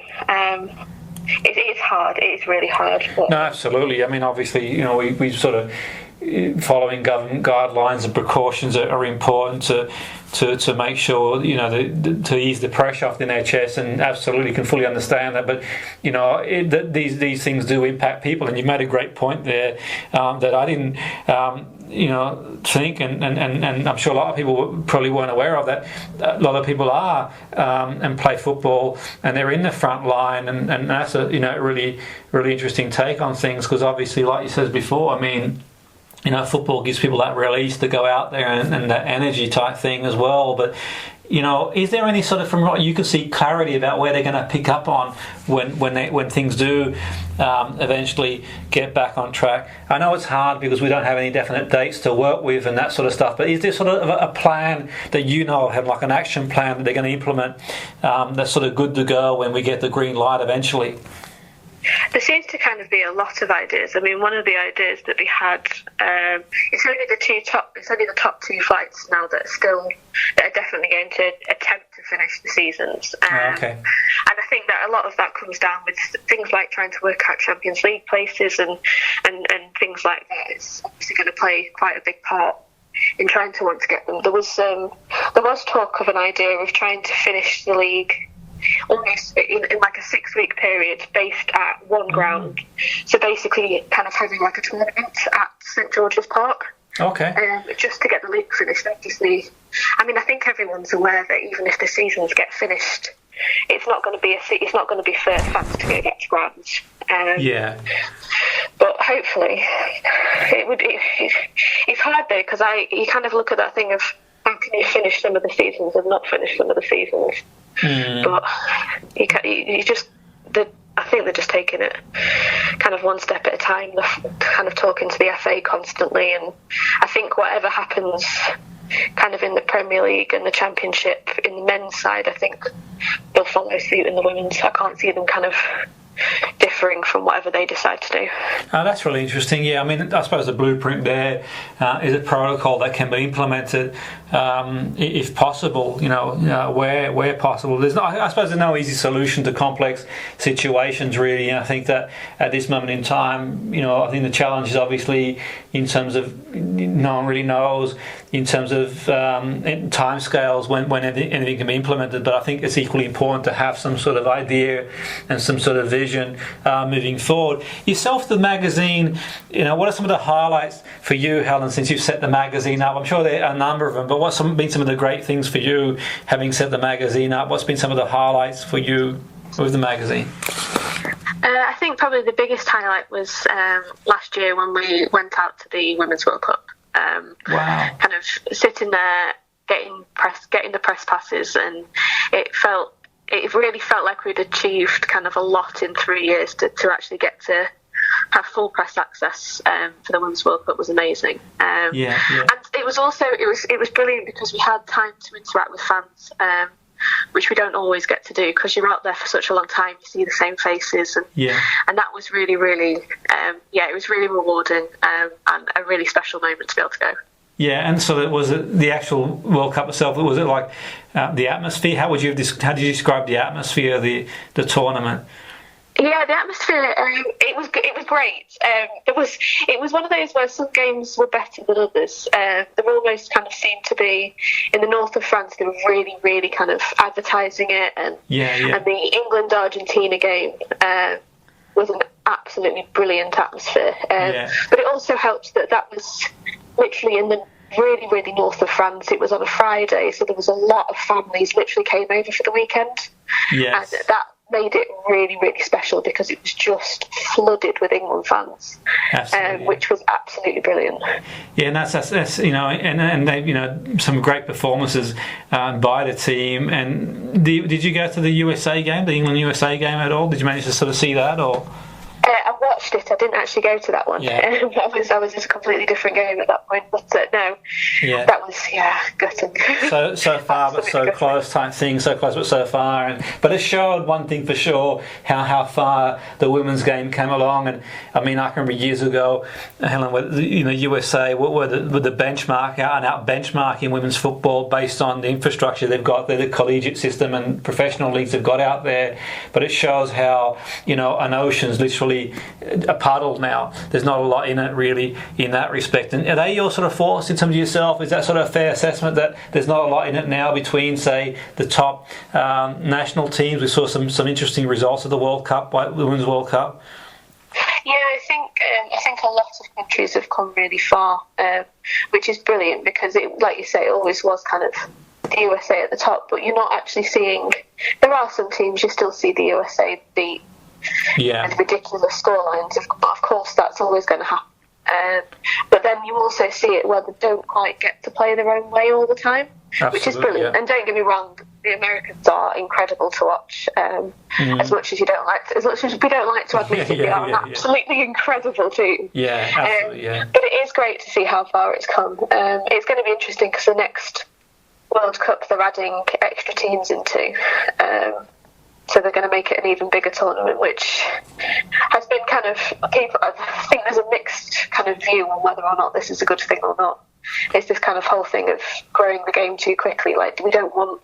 C: It is hard. It is really hard.
A: No, absolutely. I mean, obviously, we sort of following government guidelines and precautions are important to make sure, to ease the pressure off the NHS, and absolutely can fully understand that. But these things do impact people, and you made a great point there that I didn't think, and I'm sure a lot of people probably weren't aware of that. A lot of people are and play football, and they're in the front line, and that's a really, really interesting take on things, because obviously, like you said before, I mean, football gives people that release to go out there and that energy type thing as well. But is there any sort of, from what you can see, clarity about where they're going to pick up on when things do eventually get back on track? I know it's hard because we don't have any definite dates to work with and that sort of stuff, but is there sort of a plan that have, like an action plan that they're going to implement that's sort of good to go when we get the green light eventually?
C: There seems to kind of be a lot of ideas. I mean, one of the ideas that we had, it's only the top two flights now that are definitely going to attempt to finish the seasons.
A: Okay.
C: And I think that a lot of that comes down with things like trying to work out Champions League places and things like that. It's obviously going to play quite a big part in trying to want to get them. There was talk of an idea of trying to finish the league almost in like a 6-week period based at one ground. So basically kind of having like a tournament at St George's Park.
A: Okay.
C: Just to get the league finished. Obviously, I mean, I think everyone's aware that even if the seasons get finished, it's not going to be fair fans to go get to grounds.
A: Yeah.
C: But hopefully, it's hard though, because you kind of look at that thing of how can you finish some of the seasons and not finish some of the seasons. But I think they're just taking it kind of one step at a time. They're kind of talking to the FA constantly, and I think whatever happens kind of in the Premier League and the Championship in the men's side, I think they'll follow suit in the women's. I can't see them kind of differing from whatever they decide to do.
A: That's really interesting. Yeah, I mean, I suppose the blueprint there is a protocol that can be implemented if possible. Where possible. I suppose there's no easy solution to complex situations, really. And I think that at this moment in time, I think the challenge is obviously in terms of no one really knows in terms of timescales when anything can be implemented. But I think it's equally important to have some sort of idea and some sort of vision moving forward. Yourself, the magazine, what are some of the highlights for you, Helen, since you've set the magazine up? I'm sure there are a number of them, but what's been some of the great things for you having set the magazine up? What's been some of the highlights for you with the magazine?
C: I think probably the biggest highlight was last year when we went out to the Women's World Cup.
A: Wow.
C: Kind of sitting there getting the press passes, and it really felt like we'd achieved kind of a lot in 3 years to actually get to have full press access for the Women's World Cup was amazing. And it was also it was brilliant because we had time to interact with fans, which we don't always get to do because you're out there for such a long time. You see the same faces, and that was really, really, it was really rewarding and a really special moment to be able to go.
A: Yeah, and so was it the actual World Cup itself? Was it like the atmosphere? How did you describe the atmosphere of the tournament?
C: Yeah, the atmosphere, it was great. It was one of those where some games were better than others. There almost kind of seemed to be, in the north of France, they were really, really kind of advertising it. And the England-Argentina game was an absolutely brilliant atmosphere. But it also helped that was literally in the really, really north of France. It was on a Friday, so there was a lot of families literally came over for the weekend.
A: Yes.
C: And that made it really, really special because it was just flooded with England fans, which was absolutely brilliant. Yeah,
A: and that's and they some great performances by the team. And did you go to the USA game, the England USA game at all? Did you manage to sort of see that or?
C: I watched it. I didn't actually go to that one.
A: Yeah.
C: I was just a completely different game at that point. But no, that was gutting.
A: So far but so close type thing. So close but so far. But it showed one thing for sure: how far the women's game came along. And I mean, I can remember years ago, Helen, USA were the benchmark out benchmarking women's football based on the infrastructure they've got there, the collegiate system and professional leagues they've got out there. But it shows how an ocean's literally a puddle now. There's not a lot in it really in that respect. And are they your sort of thoughts in terms of yourself? Is that sort of a fair assessment that there's not a lot in it now between, say, the top national teams? We saw some interesting results of the World Cup, the Women's World Cup.
C: Yeah, I think a lot of countries have come really far, which is brilliant because it, like you say, it always was kind of the USA at the top, but you're not actually seeing. There are some teams you still see the USA beat. And ridiculous scorelines. Of course, that's always going to happen. But then you also see it where they don't quite get to play their own way all the time, which is brilliant. And don't get me wrong, the Americans are incredible to watch. As much as we don't like to admit it, they are an absolutely incredible team.
A: Yeah, absolutely.
C: But it is great to see how far it's come. It's going to be interesting because the next World Cup they're adding extra teams into. So they're going to make it an even bigger tournament, which has been kind of people. I think there's a mixed kind of view on whether or not this is a good thing or not. It's this kind of whole thing of growing the game too quickly. Like we don't want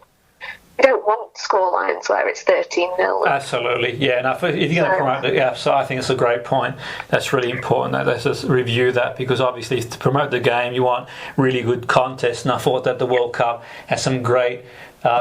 C: score lines where it's 13-0.
A: Absolutely, yeah. Now, if you're going to promote so I think it's a great point. That's really important. Let's just review that because obviously to promote the game, you want really good contests. And I thought that the World Cup has some great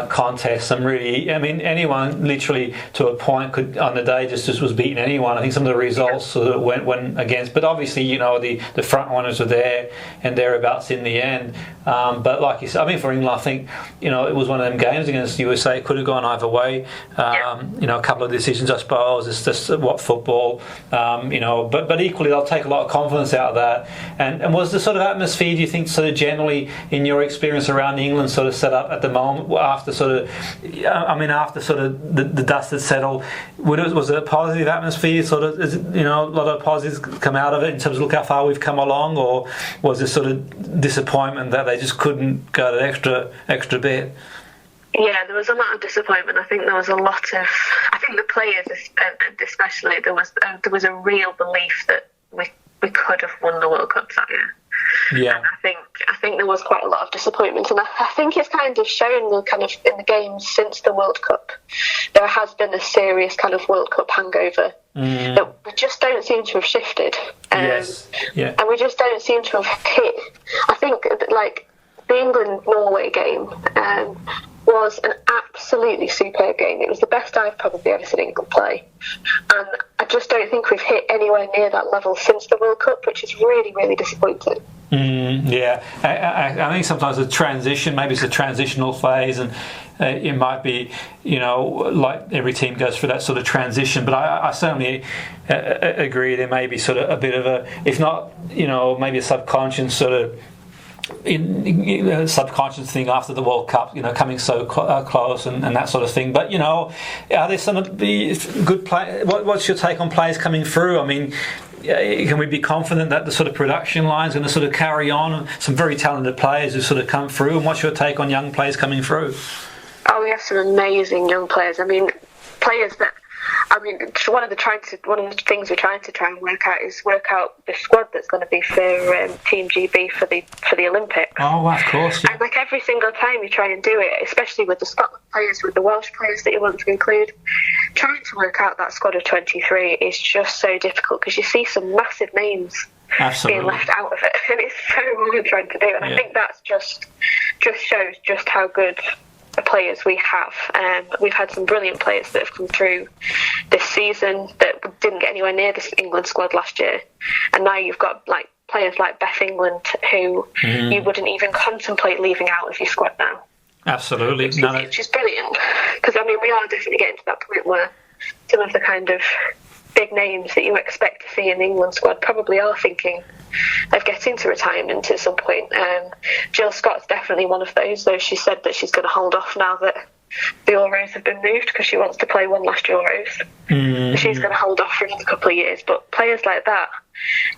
A: contests. Anyone literally to a point could on the day just was beating anyone. I think some of the results sort of went against, but obviously the front runners are there and thereabouts in the end. But like you said, for England, I think it was one of them games against USA. It could have gone either way. A couple of decisions, I suppose. It's just what football. But equally, they'll take a lot of confidence out of that. And was the sort of atmosphere, do you think, sort of generally in your experience around England, sort of set up at the moment? After the dust had settled, was it a positive atmosphere? Sort of, a lot of positives come out of it in terms of look how far we've come along, or was there sort of disappointment that they just couldn't go that extra bit?
C: Yeah, there was a lot of disappointment. I think there was a lot of. I think the players, especially, there was a real belief that we could have won the World Cup that year.
A: Yeah,
C: and I think there was quite a lot of disappointment, and I think it's kind of shown in the games since the World Cup. There has been a serious kind of World Cup hangover that we just don't seem to have shifted. And we just don't seem to have hit. I think like the England-Norway game was an absolutely superb game. It was the best I've probably ever seen England play, and I just don't think we've hit anywhere near that level since the World Cup, which is really, really disappointing.
A: I think sometimes the transition, maybe it's a transitional phase, and it might be, like every team goes through that sort of transition. But I certainly agree there may be sort of a bit of a, if not, maybe a subconscious sort of subconscious thing after the World Cup, coming so close and that sort of thing. But are there some of the good play? What's your take on players coming through? I mean, can we be confident that the sort of production line is going to sort of carry on? Some very talented players who sort of come through. And what's your take on young players coming through?
C: Oh, we have some amazing young players. I mean, players that. I mean, one of the things we're trying to try and work out the squad that's going to be for Team GB for the Olympics.
A: Oh, of course. Yeah.
C: And like every single time you try and do it, especially with the Scotland players, with the Welsh players that you want to include, trying to work out that squad of 23 is just so difficult because you see some massive names being left out of it, and it's so hard trying to do. And I think that's just shows just how good players we have. We've had some brilliant players that have come through this season that didn't get anywhere near this England squad last year, and now you've got like players like Beth England who you wouldn't even contemplate leaving out of your squad now.
A: Absolutely,
C: which is brilliant, because I mean we are definitely getting to that point where some of the kind of big names that you expect to see in the England squad probably are thinking of getting to retirement at some point. Jill Scott's definitely one of those, though she said that she's going to hold off now that the Euros have been moved because she wants to play one last Euros. She's going to hold off for another couple of years. But players like that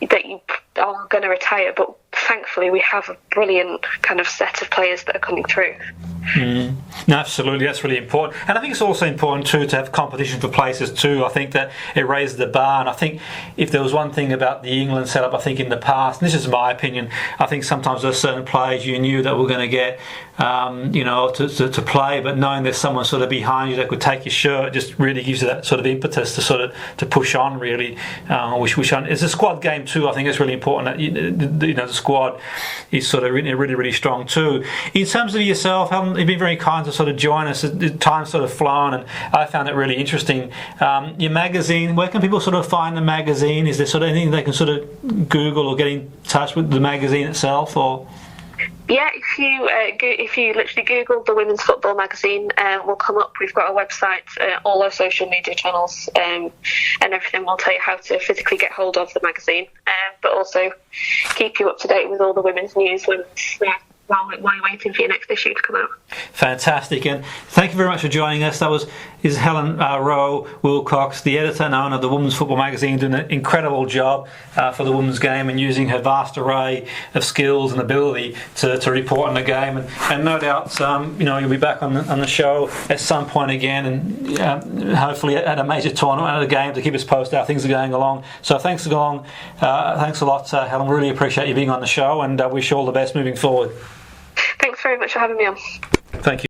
C: you are going to retire, but thankfully we have a brilliant kind of set of players that are coming through.
A: No, absolutely, that's really important. And I think it's also important too to have competition for places too. I think that it raises the bar, and I think if there was one thing about the England setup, I think in the past, and this is my opinion, I think sometimes there's certain players you knew that were going to get to play, but knowing there's someone sort of behind you that could take your shirt just really gives you that sort of impetus to push on really. Which it's a squad game too. I think it's really important that the squad is sort of really really strong too. In terms of yourself, Helen, you've been very kind to sort of join us. Time's sort of flown, and I found it really interesting. Your magazine, where can people sort of find the magazine? Is there sort of anything they can sort of Google or get in touch with the magazine itself, or?
C: Yeah, if you literally Google the Women's Football Magazine, will come up. We've got a website, all our social media channels, and everything will tell you how to physically get hold of the magazine, but also keep you up to date with all the women's news while you're waiting for your next issue to come out.
A: Fantastic, and thank you very much for joining us. Is Helen Rowe-Willcocks, the editor and owner of the Women's Football Magazine, doing an incredible job for the women's game and using her vast array of skills and ability to report on the game. And no doubt, you'll be back on the show at some point again, and hopefully at a major tournament, at a game, to keep us posted how things are going along. So thanks a lot, Helen. Really appreciate you being on the show, and wish you all the best moving forward.
C: Thanks very much for having me on.
A: Thank you.